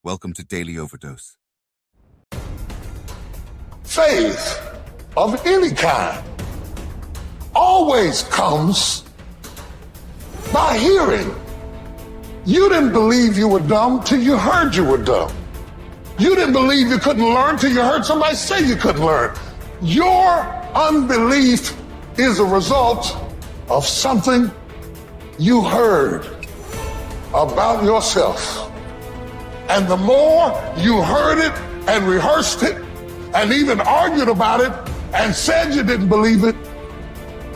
Welcome to Daily Overdose. Faith of any kind always comes by hearing. You didn't believe you were dumb till you heard you were dumb. You didn't believe you couldn't learn till you heard somebody say you couldn't learn. Your unbelief is a result of something you heard about yourself. And the more you heard it and rehearsed it and even argued about it and said you didn't believe it,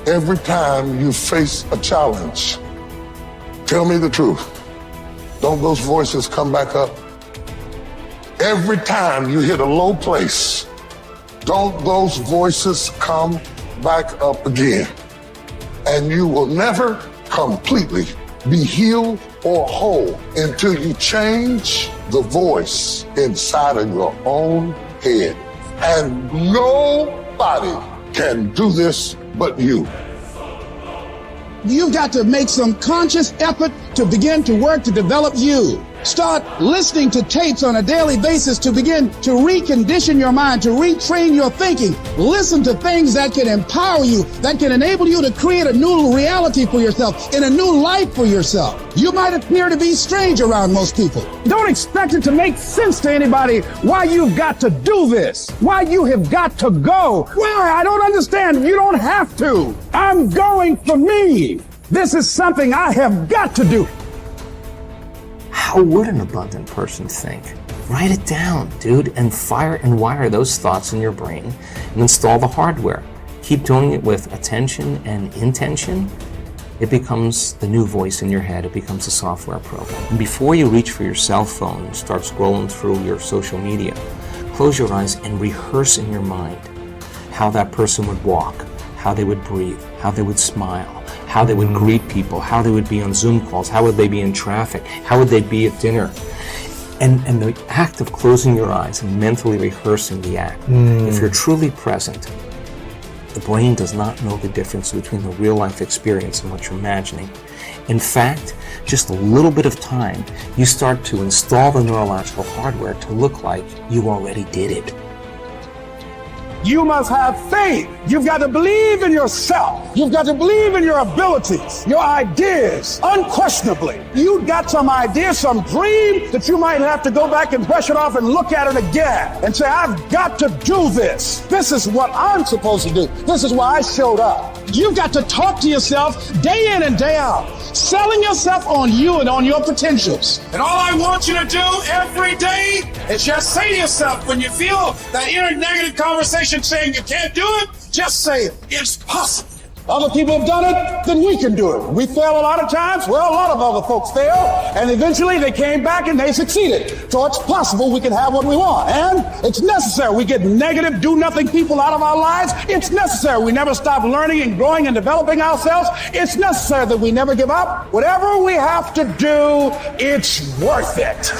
every time you face a challenge, tell me the truth. Don't those voices come back up? Every time you hit a low place, don't those voices come back up again? And you will never completely be healed or whole until you change the voice inside of your own head. And nobody can do this but you. You've got to make some conscious effort to begin to work to develop you. Start listening to tapes on a daily basis to begin to recondition your mind, to retrain your thinking. Listen to things that can empower you, that can enable you to create a new reality for yourself and a new life for yourself. You might appear to be strange around most people. Don't expect it to make sense to anybody why you've got to do this, why you have got to go. Why? I don't understand. You don't have to. I'm going for me. This is something I have got to do. How would an abundant person think? Write it down, dude, and fire and wire those thoughts in your brain and install the hardware. Keep doing it with attention and intention. It becomes the new voice in your head. It becomes a software program. And before you reach for your cell phone and start scrolling through your social media, close your eyes and rehearse in your mind how that person would walk, how they would breathe, how they would smile, how they would greet people, how they would be on Zoom calls, how would they be in traffic, how would they be at dinner. And the act of closing your eyes and mentally rehearsing the act, if you're truly present, the brain does not know the difference between the real life experience and what you're imagining. In fact, just a little bit of time, you start to install the neurological hardware to look like you already did it. You must have faith. You've got to believe in yourself. You've got to believe in your abilities, your ideas, unquestionably. You've got some idea, some dream that you might have to go back and brush it off and look at it again and say, I've got to do this. This is what I'm supposed to do. This is why I showed up. You've got to talk to yourself day in and day out, selling yourself on you and on your potentials. And all I want you to do every day is just say to yourself, when you feel that inner negative conversation saying you can't do it, just say, it's possible. Other people have done it, then we can do it. We fail a lot of times. Well, a lot of other folks fail, and eventually they came back and they succeeded. So it's possible we can have what we want, and it's necessary. We get negative, do-nothing people out of our lives. It's necessary. We never stop learning and growing and developing ourselves. It's necessary that we never give up. Whatever we have to do, it's worth it.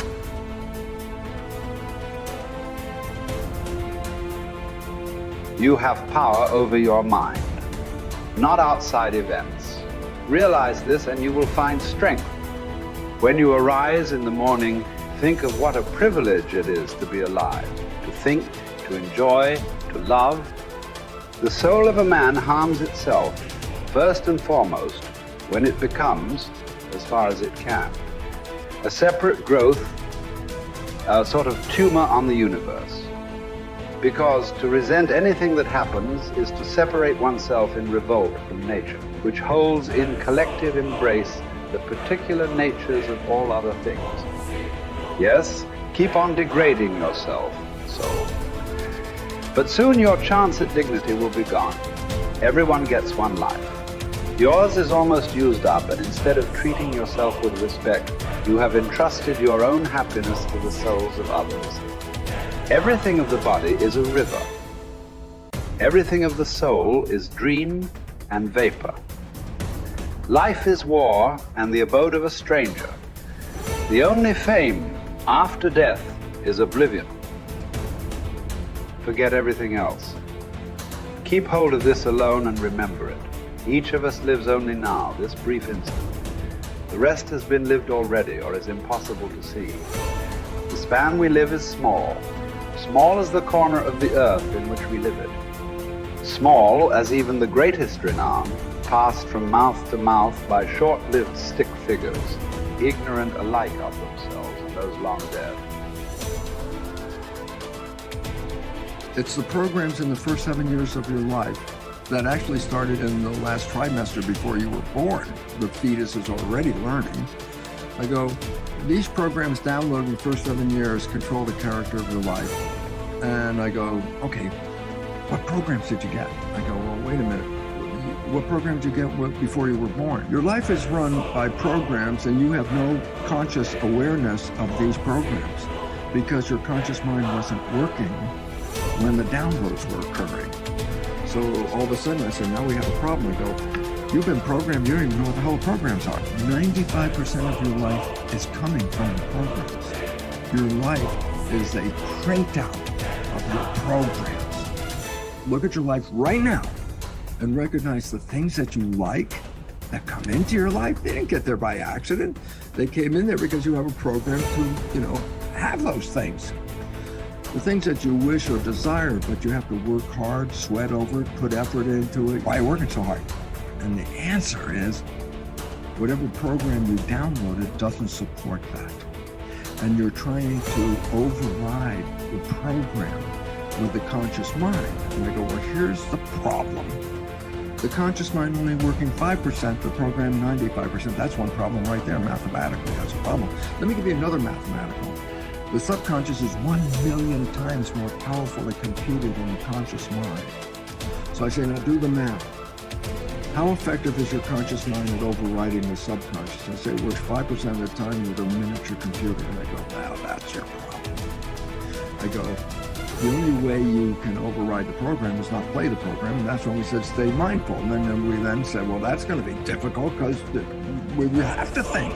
You have power over your mind, not outside events. Realize this and you will find strength. When you arise in the morning, think of what a privilege it is to be alive, to think, to enjoy, to love. The soul of a man harms itself, first and foremost, when it becomes, as far as it can, a separate growth, a sort of tumor on the universe. Because to resent anything that happens is to separate oneself in revolt from nature, which holds in collective embrace the particular natures of all other things. Yes, keep on degrading yourself, soul. But soon your chance at dignity will be gone. Everyone gets one life. Yours is almost used up, and instead of treating yourself with respect, you have entrusted your own happiness to the souls of others. Everything of the body is a river. Everything of the soul is dream and vapor. Life is war and the abode of a stranger. The only fame after death is oblivion. Forget everything else. Keep hold of this alone and remember it. Each of us lives only now, this brief instant. The rest has been lived already or is impossible to see. The span we live is small. Small as the corner of the earth in which we live it. Small as even the greatest renown, passed from mouth to mouth by short-lived stick figures, ignorant alike of themselves and those long dead. It's the programs in the first 7 years of your life that actually started in the last trimester before you were born. The fetus is already learning. I go, these programs downloaded in the first 7 years control the character of your life. And I go, okay, what programs did you get? I go, well, wait a minute. What program did you get before you were born? Your life is run by programs and you have no conscious awareness of these programs because your conscious mind wasn't working when the downloads were occurring. So all of a sudden I said, now we have a problem. I go, you've been programmed, you don't even know what the hell the programs are. 95% of your life is coming from the programs. Your life is a printout of your programs. Look at your life right now and recognize the things that you like that come into your life. They didn't get there by accident. They came in there because you have a program to, have those things. The things that you wish or desire, but you have to work hard, sweat over it, put effort into it. Why are you working so hard? And the answer is, whatever program you downloaded doesn't support that. And you're trying to override the program with the conscious mind. And I go, well, here's the problem. The conscious mind only working 5%, the program 95%. That's one problem right there, mathematically, that's a problem. Let me give you another mathematical. The subconscious is 1,000,000 times more powerfully computed than the conscious mind. So I say, now do the math. How effective is your conscious mind at overriding the subconscious? I say it works 5% of the time with a miniature computer. And I go, wow, that's your problem. I go, the only way you can override the program is not play the program, and that's when we said stay mindful. And then we then said, well, that's going to be difficult because we have to think.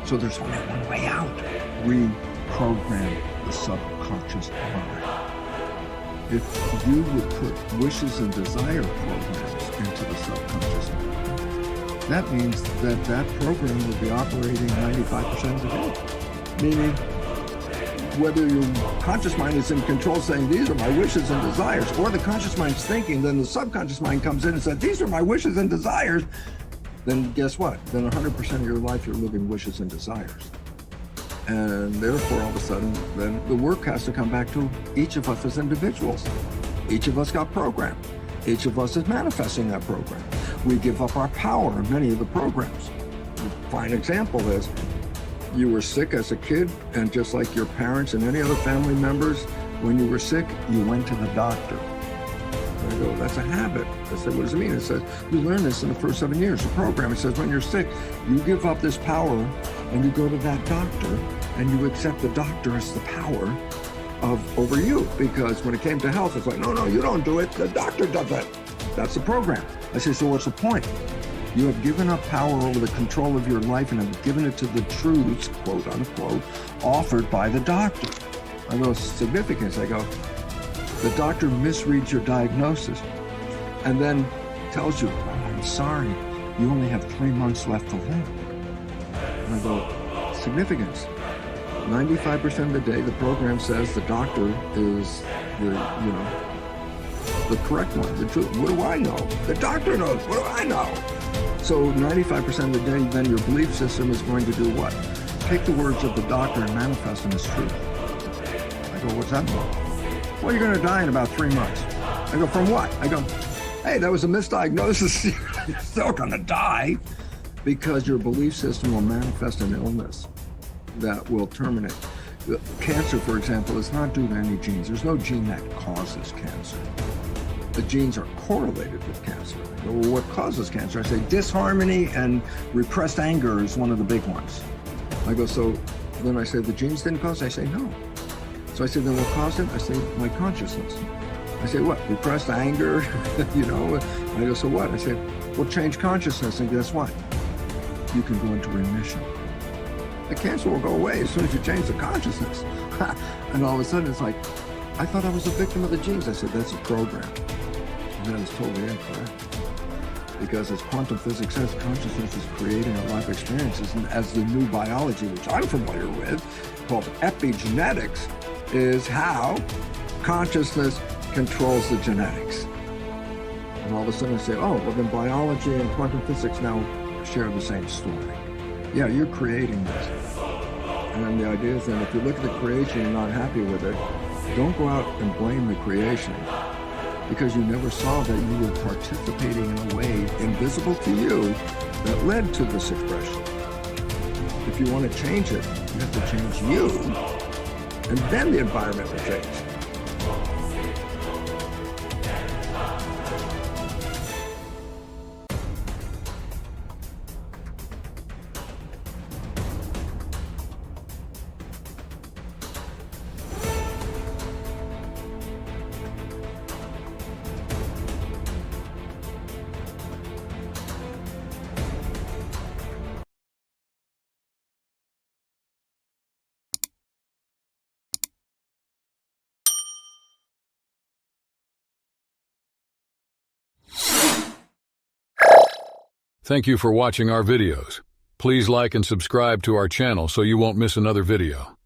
So there's only one way out. Reprogram the subconscious mind. If you would put wishes and desire programs into the subconscious mind, that means that that program will be operating 95% of the day. Meaning, whether your conscious mind is in control saying, these are my wishes and desires, or the conscious mind's thinking, then the subconscious mind comes in and says, these are my wishes and desires, then guess what? Then 100% of your life you're living wishes and desires. And therefore, all of a sudden, then the work has to come back to each of us as individuals. Each of us got programmed. Each of us is manifesting that program. We give up our power in many of the programs. A fine example is, you were sick as a kid, and just like your parents and any other family members, when you were sick, you went to the doctor. And I go, that's a habit. I said, what does it mean? It says, you learn this in the first 7 years. The program, it says, when you're sick, you give up this power and you go to that doctor and you accept the doctor as the power over you. Because when it came to health, it's like, no, you don't do it. The doctor does it. That's the program. I say, so what's the point? You have given up power over the control of your life and have given it to the truths, quote unquote, offered by the doctor. I go, significance. I go, the doctor misreads your diagnosis and then tells you, oh, I'm sorry, you only have 3 months left to live. And I go, significance. 95% of the day, the program says the doctor is the correct one, the truth. What do I know? The doctor knows. What do I know? So 95% of the day, then your belief system is going to do what? Take the words of the doctor and manifest them as truth. I go, what's that mean? Well, you're going to die in about 3 months. I go, from what? I go, hey, that was a misdiagnosis. You're still going to die because your belief system will manifest an illness that will terminate. Cancer, for example, is not due to any genes. There's no gene that causes cancer. The genes are correlated with cancer. Well, what causes cancer? I say disharmony and repressed anger is one of the big ones. I go, so then I say the genes didn't cause it? I say no. So I say, then what caused it? I say my consciousness. I say what? Repressed anger, I go, so what? I say, well, change consciousness, and guess what? You can go into remission. The cancer will go away as soon as you change the consciousness. And all of a sudden it's like, I thought I was a victim of the genes. I said, that's a program. And that is totally incorrect. Because as quantum physics says, consciousness is creating our life experiences. And as the new biology, which I'm familiar with, called epigenetics, is how consciousness controls the genetics. And all of a sudden I say, oh, well then biology and quantum physics now share the same story. Yeah, you're creating this. And then the idea is that if you look at the creation and not happy with it, don't go out and blame the creation, because you never saw that you were participating in a way invisible to you that led to this expression. If you want to change it, you have to change you, and then the environment will change. Thank you for watching our videos. Please like and subscribe to our channel so you won't miss another video.